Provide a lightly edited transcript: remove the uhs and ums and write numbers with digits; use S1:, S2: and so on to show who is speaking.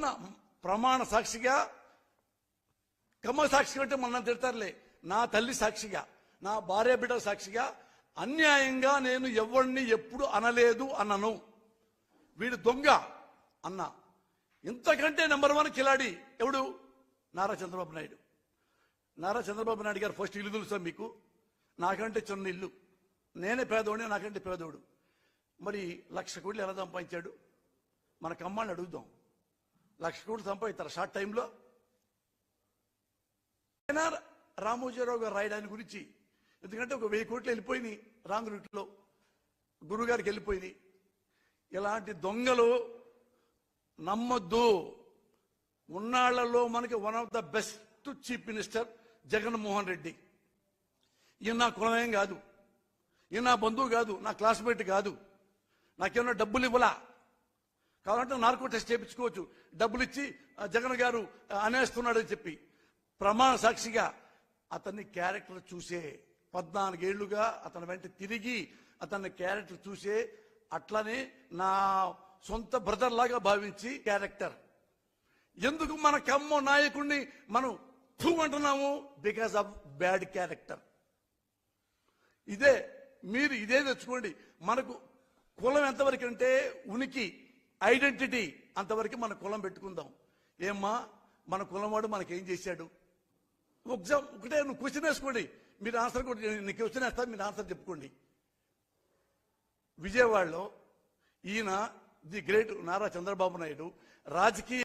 S1: మొన్న ప్రమాణ సాక్షిగా కమ్మ సాక్షిగా అంటే మొన్న తిడతారులే, నా తల్లి సాక్షిగా, నా భార్య బిడ్డ సాక్షిగా అన్యాయంగా నేను ఎవరిని ఎప్పుడు అనలేదు అన్నను. వీడు దొంగ అన్న. ఇంతకంటే నెంబర్ 1 కిలాడి ఎవడు? నారా చంద్రబాబు నాయుడు. నారా చంద్రబాబు నాయుడు గారు ఫస్ట్ ఇల్లు తెలుసా మీకు? నాకంటే చిన్న ఇల్లు, నేనే పేదోడిని, నాకంటే పేదోడు. మరి 1,00,000 కోట్లు ఎలా సంపాదించాడు? మన కమ్మాన్ని అడుగుదాం. 1,00,000 కోట్లు సంపాదిస్తారు షార్ట్ టైంలో. రామోజీరావు గారు రాయడాని గురించి, ఎందుకంటే ఒక 1000 కోట్లు వెళ్ళిపోయినాయి రాంగ్ రూట్లో, గురుగారికి వెళ్ళిపోయినాయి. ఇలాంటి దొంగలు నమ్మొద్దు. ఉన్నాళ్లలో మనకి one of the best chief minister Jaganmohan Reddy. ఈయన నా కులమేం కాదు, ఈయన నా బంధువు కాదు, నా క్లాస్మేట్ కాదు, నాకేమన్నా డబ్బులు ఇవ్వలా. కావాలంటే నార్కో టెస్ట్ చేయించుకోవచ్చు, డబ్బులు ఇచ్చి జగన్ గారు అనేస్తున్నాడని చెప్పి. ప్రమాణ సాక్షిగా అతన్ని క్యారెక్టర్ చూసే 14 ఏళ్లుగా అతని వెంట తిరిగి అతన్ని క్యారెక్టర్ చూసే, అట్లనే నా సొంత బ్రదర్ లాగా భావించి క్యారెక్టర్. ఎందుకు మన కమ్మ నాయకుడిని మనం అంటున్నాము? Because of bad character. మీరు ఇదే తెచ్చుకోండి. మనకు కులం ఎంతవరకు అంటే ఉనికి, ఐడెంటిటీ అంతవరకు మన కులం పెట్టుకుందాం. ఏమ్మా మన కులం వాడు మనకేం చేశాడు? ఒకటే నువ్వు క్వశ్చన్ వేసుకోండి, మీరు ఆన్సర్ కూడా, నీకు క్వశ్చన్ వేస్తా, మీరు ఆన్సర్ చెప్పుకోండి. విజయవాడలో ఈయన ది గ్రేట్ నారా చంద్రబాబు నాయుడు రాజకీయ